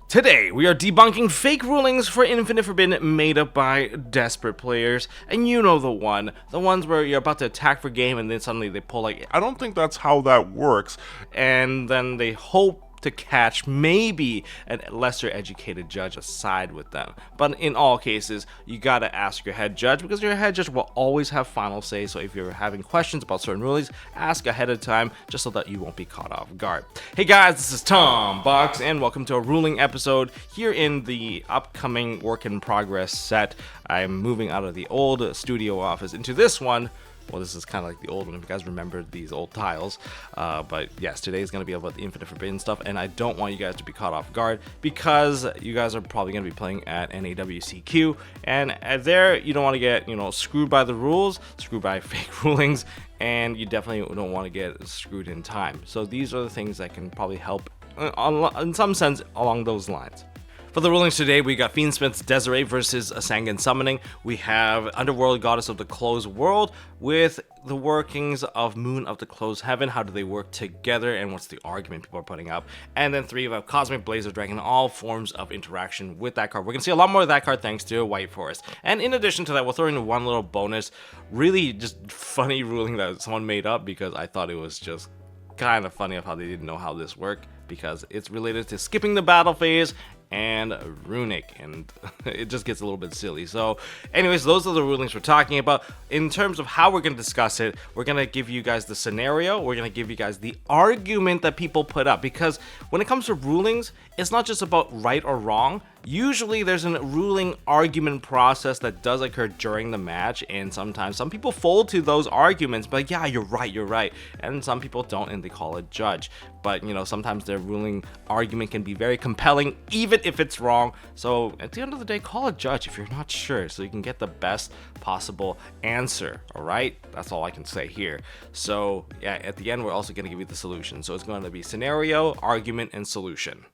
Today, we are debunking fake rulings for Infinite Forbidden made up by desperate players, and you know the ones where you're about to attack for game and then suddenly they pull like, I don't think that's how that works. and then they hope to catch maybe a lesser educated judge aside with them. But in all cases, you gotta ask your head judge, because your head judge will always have final say. So if you're having questions about certain rulings, ask ahead of time just so that you won't be caught off guard. Hey guys, this is Tom Box, and welcome to a ruling episode here in the upcoming work in progress set. I'm moving out of the old studio office into this one. Well, this is kind of like the old one, if you guys remember these old tiles. But yes, today is going to be about the Infinite Forbidden stuff, and I don't want you guys to be caught off guard, because you guys are probably going to be playing at NAWCQ, and there you don't want to get, screwed by the rules, screwed by fake rulings, and you definitely don't want to get screwed in time. So these are the things that can probably help in some sense along those lines. For the rulings today, we got Fiend Smith Desiree versus a Sangan Summoning. We have Underworld Goddess of the Closed World with the workings of Moon of the Closed Heaven. How do they work together, and what's the argument people are putting up? And then 3 of Cosmic Blazar Dragon, all forms of interaction with that card. We're going to see a lot more of that card thanks to White Forest. And in addition to that, we'll throw in one little bonus, really just funny ruling that someone made up, because I thought it was just kind of funny of how they didn't know how this worked, because it's related to skipping the battle phase and runic, and it just gets a little bit silly. So anyways, those are the rulings we're talking about. In terms of how we're going to discuss it, we're going to give you guys the scenario, we're going to give you guys the argument that people put up, because when it comes to rulings, it's not just about right or wrong. Usually there's a ruling argument process that does occur during the match, and sometimes some people fold to those arguments, but yeah, you're right, and some people don't, and they call it judge. But sometimes their ruling argument can be very compelling, even if it's wrong. So at the end of the day, call a judge if you're not sure, so you can get the best possible answer. All right, that's all I can say here. So yeah, at the end, we're also going to give you the solution. So it's going to be scenario, argument, and solution.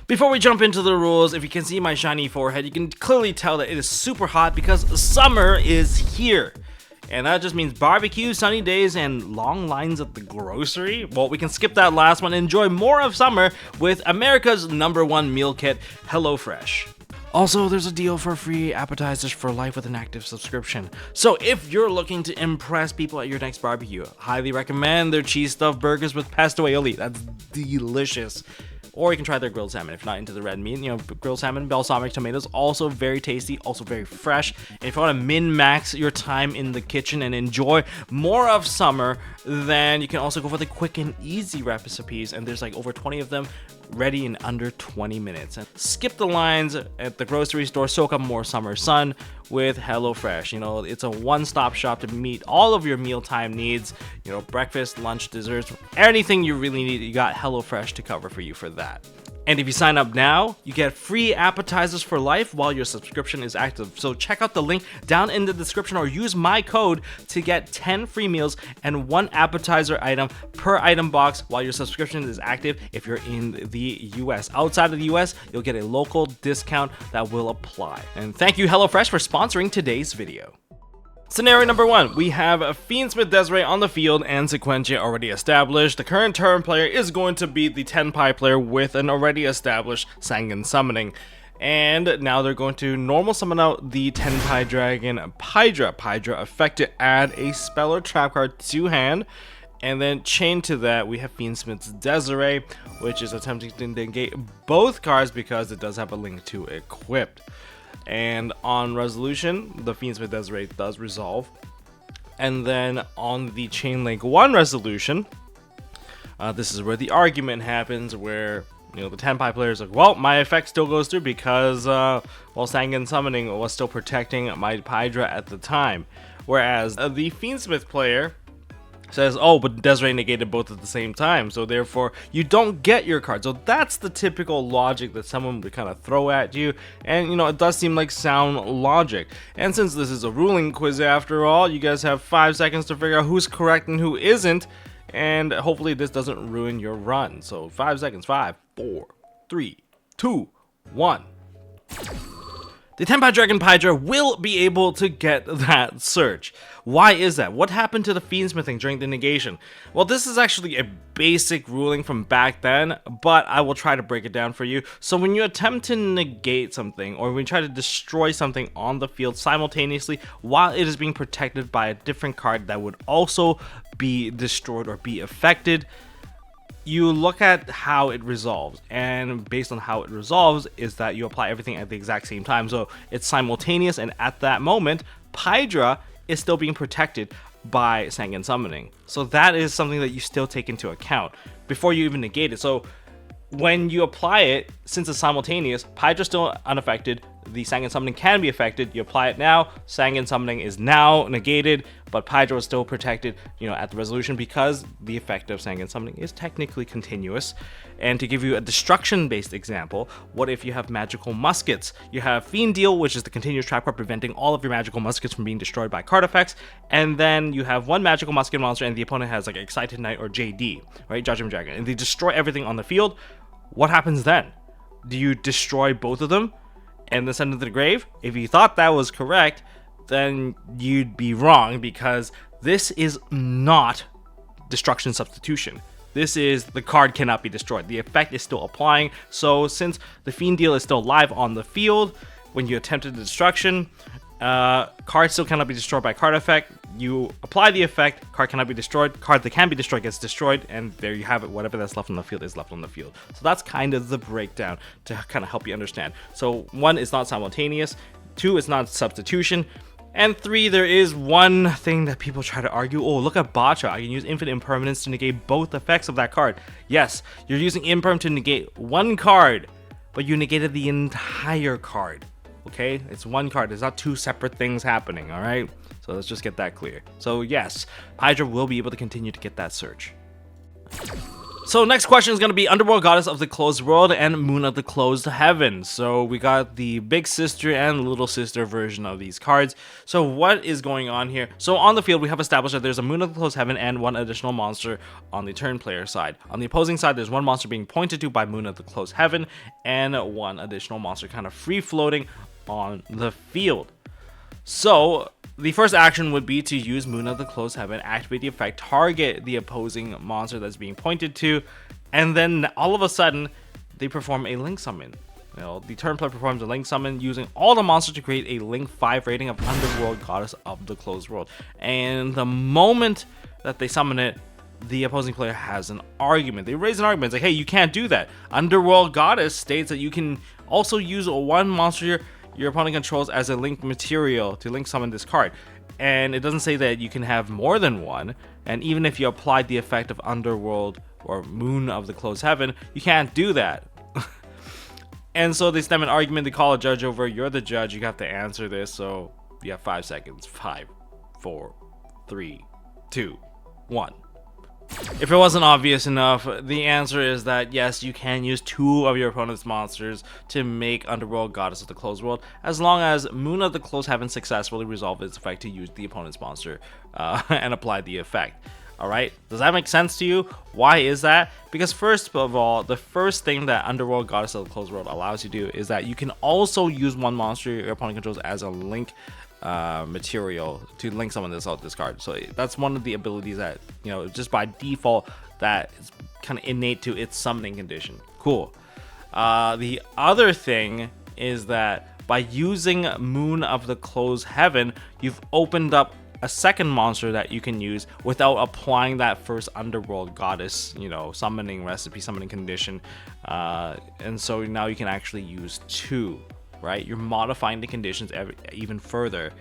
Before we jump into the rules, if you can see my shiny forehead, you can clearly tell that it is super hot because summer is here. And that just means barbecue, sunny days, and long lines at the grocery. Well, we can skip that last one and enjoy more of summer with America's #1 meal kit, HelloFresh. Also, there's a deal for free appetizers for life with an active subscription. So if you're looking to impress people at your next barbecue, highly recommend their cheese stuffed burgers with pesto aioli. That's delicious. Or you can try their grilled salmon if you're not into the red meat. Grilled salmon, balsamic tomatoes, also very tasty, also very fresh. And if you want to min-max your time in the kitchen and enjoy more of summer, then you can also go for the quick and easy recipes. And there's like over 20 of them ready in under 20 minutes. And skip the lines at the grocery store, soak up more summer sun with HelloFresh. It's a one-stop shop to meet all of your mealtime needs. Breakfast, lunch, desserts, anything you really need, you got HelloFresh to cover for you for that. And if you sign up now, you get free appetizers for life while your subscription is active. So check out the link down in the description, or use my code to get 10 free meals and 1 appetizer item per item box while your subscription is active if you're in the US. Outside of the US, you'll get a local discount that will apply. And thank you, HelloFresh, for sponsoring today's video. Scenario number 1, we have a Fiend Smith Desiree on the field and Sequentia already established. The current turn player is going to be the Tenpai player with an already established Sangan Summoning. And now they're going to normal summon out the Tenpai Dragon Pydra. Pydra effect to add a spell or trap card to hand. And then chain to that, we have Fiend Smith's Desiree, which is attempting to negate both cards because it does have a link to equipped. And on resolution, the Fiend Smith Desiree does resolve. And then on the Chain Link 1 resolution, this is where the argument happens, where the Tenpai player is like, well, my effect still goes through because Sangan Summoning was still protecting my Pydra at the time. Whereas the Fiend Smith player says, oh, but Desiree negated both at the same time, so therefore you don't get your card. So that's the typical logic that someone would kind of throw at you, and it does seem like sound logic. And since this is a ruling quiz after all, you guys have 5 seconds to figure out who's correct and who isn't, and hopefully this doesn't ruin your run. So 5 seconds, 5, 4, 3, 2, 1. the 10 Dragon Hydra will be able to get that search. Why is that? What happened to the Fiend Smithing during the negation? Well, this is actually a basic ruling from back then, but I will try to break it down for you. So when you attempt to negate something, or when you try to destroy something on the field simultaneously while it is being protected by a different card that would also be destroyed or be affected, you look at how it resolves, and based on how it resolves is that you apply everything at the exact same time. So it's simultaneous, and at that moment Hydra is still being protected by Sanguine Summoning. So that is something that you still take into account before you even negate it. So when you apply it, since it's simultaneous, Hydra still unaffected, the Sanguine Summoning can be affected. You apply it now, Sanguine Summoning is now negated, but Hydra is still protected, at the resolution, because the effect of Sanguine Summoning is technically continuous. And to give you a destruction-based example, what if you have magical muskets? You have Fiend Deal, which is the continuous trap card preventing all of your magical muskets from being destroyed by card effects, and then you have one magical musket monster, and the opponent has like Excited Knight or JD, right? Judgment Dragon, and they destroy everything on the field. What happens then? Do you destroy both of them and then send them to the grave? If you thought that was correct, then you'd be wrong, because this is not destruction substitution. This is the card cannot be destroyed. The effect is still applying. So since the Fiend Deal is still live on the field, when you attempted the destruction, card still cannot be destroyed by card effect. You apply the effect, card cannot be destroyed, card that can be destroyed gets destroyed, and there you have it. Whatever that's left on the field is left on the field. So that's kind of the breakdown to kind of help you understand. So 1 is not simultaneous, 2 is not substitution, and 3, there is one thing that people try to argue. Oh, look at Bacha. I can use infinite impermanence to negate both effects of that card. Yes, you're using imperm to negate one card, but you negated the entire card. Okay, it's one card. There's not 2 separate things happening. All right, so let's just get that clear. So yes, Hydra will be able to continue to get that search. So next question is going to be Underworld Goddess of the Closed World and Moon of the Closed Heaven. So we got the big sister and little sister version of these cards. So what is going on here? So on the field, we have established that there's a Moon of the Closed Heaven and one additional monster on the turn player side. On the opposing side, there's one monster being pointed to by Moon of the Closed Heaven and one additional monster kind of free floating on the field. So the first action would be to use Moon of the Closed Heaven, activate the effect, target the opposing monster that's being pointed to, and then all of a sudden they perform a Link Summon. The turn player performs a Link Summon using all the monsters to create a Link 5 rating of Underworld Goddess of the Closed World. And the moment that they summon it, the opposing player has an argument. They raise an argument. It's like, hey, you can't do that. Underworld Goddess states that you can also use one monster your opponent controls as a link material to link summon this card. And it doesn't say that you can have more than one. And even if you applied the effect of Underworld or Moon of the Closed Heaven, you can't do that. And so they stem an argument. They call a judge over. You're the judge. You have to answer this. So you have 5 seconds. 5, 4, 3, 2, 1. If it wasn't obvious enough, the answer is that yes, you can use 2 of your opponent's monsters to make Underworld Goddess of the Closed World, as long as Moon of the Closed Heaven successfully resolved its effect to use the opponent's monster and apply the effect. Alright, does that make sense to you? Why is that? Because first of all, the first thing that Underworld Goddess of the Closed World allows you to do is that you can also use one monster your opponent controls as a link material to link someone this card. So that's one of the abilities that, just by default, that is kind of innate to its summoning condition. Cool. The other thing is that by using Moon of the Closed Heaven, you've opened up a second monster that you can use without applying that first Underworld Goddess, summoning recipe, summoning condition. And so now you can actually use 2. Right, you're modifying the conditions even further,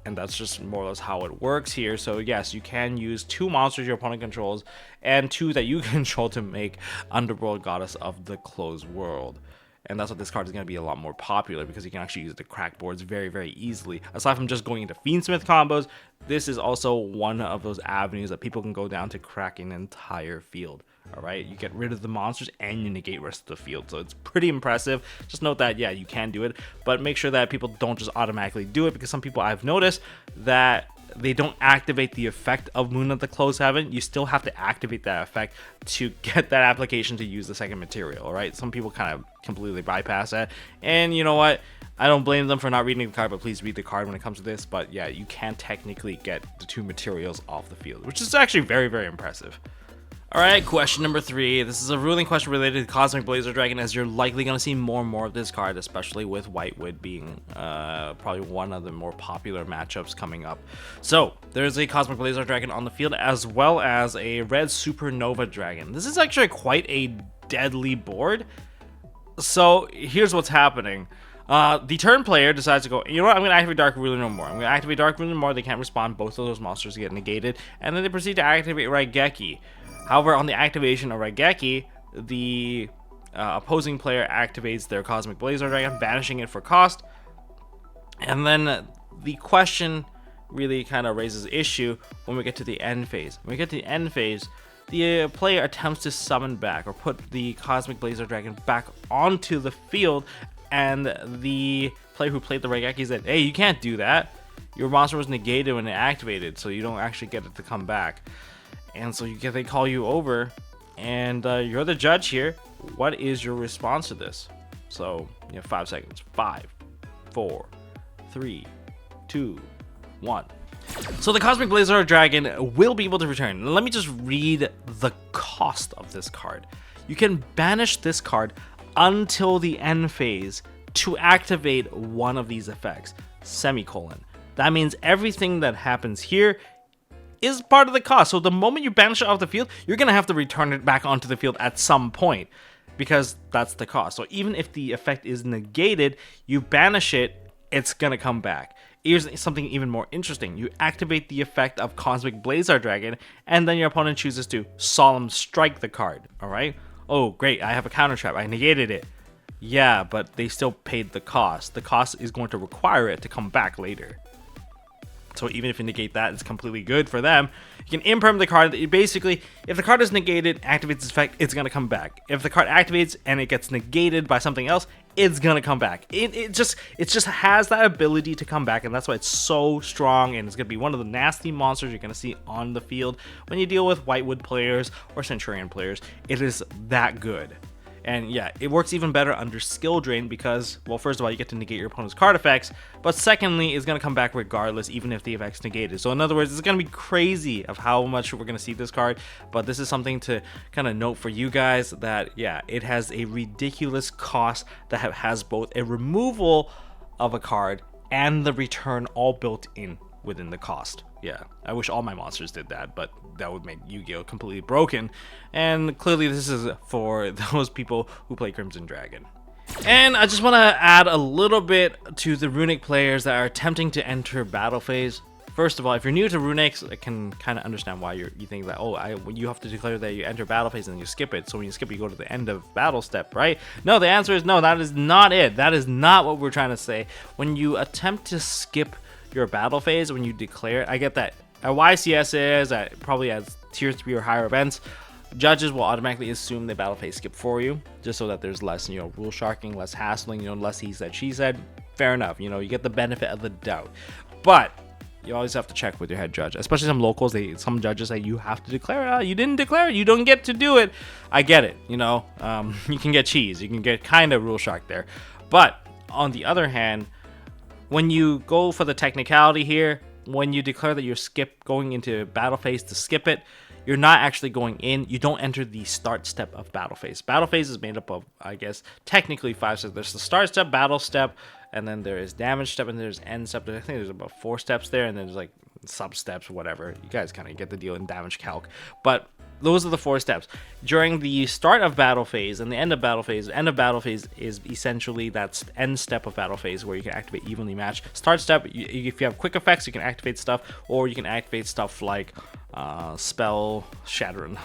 and that's just more or less how it works here. So yes, you can use 2 monsters your opponent controls and 2 that you control to make Underworld Goddess of the Closed World. And that's what this card is going to be a lot more popular, because you can actually use it to crack boards very, very easily. Aside from just going into Fiend Smith combos, this is also one of those avenues that people can go down to crack an entire field. Alright, you get rid of the monsters and you negate rest of the field, so it's pretty impressive. Just note that, yeah, you can do it, but make sure that people don't just automatically do it, because some people I've noticed that they don't activate the effect of Moon of the Closed Heaven. You still have to activate that effect to get that application to use the second material, right? Some people kind of completely bypass that, and you know what? I don't blame them for not reading the card, but please read the card when it comes to this. But yeah, you can technically get the 2 materials off the field, which is actually very, very impressive. Alright, question number 3. This is a ruling question related to Cosmic Blazar Dragon, as you're likely going to see more and more of this card, especially with Whitewood being probably one of the more popular matchups coming up. So, there's a Cosmic Blazar Dragon on the field, as well as a Red Supernova Dragon. This is actually quite a deadly board. So, here's what's happening. The turn player decides to go, you know what, I'm going to activate Dark Ruler no more. I'm going to activate Dark Ruler no more, they can't respond, both of those monsters get negated, and then they proceed to activate Raigeki. However, on the activation of Raigeki, the opposing player activates their Cosmic Blazar Dragon, banishing it for cost. And then the question really kind of raises issue when we get to the end phase. When we get to the end phase, the player attempts to summon back or put the Cosmic Blazar Dragon back onto the field, and the player who played the Raigeki said, hey, you can't do that. Your monster was negated when it activated, so you don't actually get it to come back. And so they call you over, and you're the judge here. What is your response to this? So you have 5 seconds. 5, 4, 3, 2, 1. So the Cosmic Blazar Dragon will be able to return. Let me just read the cost of this card. You can banish this card until the end phase to activate one of these effects. Semicolon. That means everything that happens here is part of the cost. So the moment you banish it off the field, you're going to have to return it back onto the field at some point, because that's the cost. So even if the effect is negated, you banish it, it's going to come back. Here's something even more interesting. You activate the effect of Cosmic Blazar Dragon, and then your opponent chooses to Solemn Strike the card. All right? Oh, great. I have a counter trap. I negated it. Yeah, but they still paid the cost. The cost is going to require it to come back later. So even if you negate that, it's completely good for them. You can imperm the card. Basically, if the card is negated, activates its effect, it's going to come back. If the card activates and it gets negated by something else, it's going to come back. It just has that ability to come back, and that's why it's so strong, and it's going to be one of the nasty monsters you're going to see on the field when you deal with Whitewood players or Centurion players. It is that good. And yeah, it works even better under Skill Drain because, well, first of all, you get to negate your opponent's card effects, but secondly, it's going to come back regardless, even if the effect's negated. So in other words, it's going to be crazy of how much we're going to see this card, but this is something to kind of note for you guys that, yeah, it has a ridiculous cost that has both a removal of a card and the return all built in within the cost. Yeah, I wish all my monsters did that, but that would make Yu-Gi-Oh! Completely broken. And clearly this is for those people who play Crimson Dragon. And I just want to add a little bit to the Runic players that are attempting to enter battle phase. First of all, if you're new to Runics, I can kind of understand why you think that, oh, you have to declare that you enter battle phase and you skip it. So when you skip it, you go to the end of battle step, right? No, the answer is no, that is not it. That is not what we're trying to say. When you attempt to skip your battle phase, when you declare it, I get that at YCS is at probably as tier 3 or higher events, judges will automatically assume the battle phase skip for you, just so that there's less, rule sharking, less hassling, less he said, she said. Fair enough, you get the benefit of the doubt. But you always have to check with your head judge, especially some locals. Some judges say you have to declare it. You didn't declare it, you don't get to do it. I get it, you can get cheese, you can get kind of rule shark there. But on the other hand, when you go for the technicality here, when you declare that you're going into battle phase to skip it, you're not actually going in. You don't enter the start step of battle phase. Battle phase is made up of, I guess, technically 5 steps. There's the start step, battle step, and then there is damage step, and there's end step. I think there's about 4 steps there, and then there's like sub steps, whatever. You guys kind of get the deal in damage calc. But those are the 4 steps. During the start of battle phase and the end of battle phase is essentially that end step of battle phase where you can activate evenly matched. Start step, if you have quick effects, you can activate stuff, or you can activate stuff like spell shattering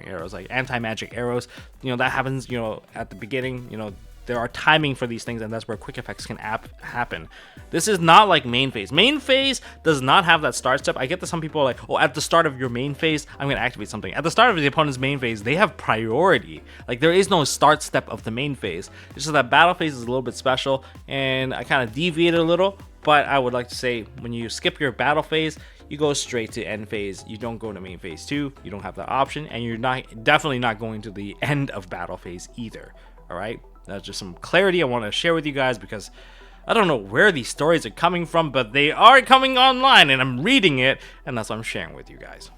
arrows, like anti-magic arrows. That happens, at the beginning, there are timing for these things, and that's where quick effects can happen. This is not like main phase. Main phase does not have that start step. I get that some people are like, oh, at the start of your main phase, I'm going to activate something. At the start of the opponent's main phase, they have priority. Like, there is no start step of the main phase. Just so that battle phase is a little bit special, and I kind of deviated a little, but I would like to say when you skip your battle phase, you go straight to end phase. You don't go to main phase 2. You don't have that option, and you're definitely not going to the end of battle phase either. All right, that's just some clarity I want to share with you guys, because I don't know where these stories are coming from, but they are coming online and I'm reading it, and that's what I'm sharing with you guys.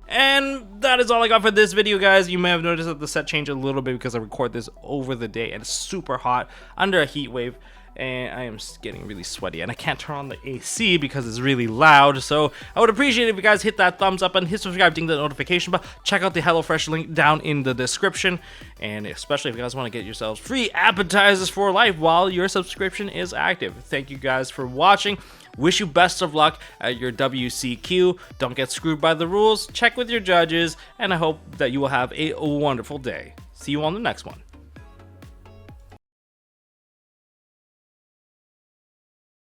And that is all I got for this video, guys. You may have noticed that the set changed a little bit because I record this over the day and it's super hot under a heat wave, and I am getting really sweaty and I can't turn on the AC because it's really loud. So I would appreciate it if you guys hit that thumbs up and hit subscribe, ding the notification bell. Check out the HelloFresh link down in the description, and especially if you guys want to get yourselves free appetizers for life while your subscription is active. Thank you guys for watching. Wish you best of luck at your WCQ. Don't get screwed by the rules. Check with your judges, and I hope that you will have a wonderful day. See you on the next one.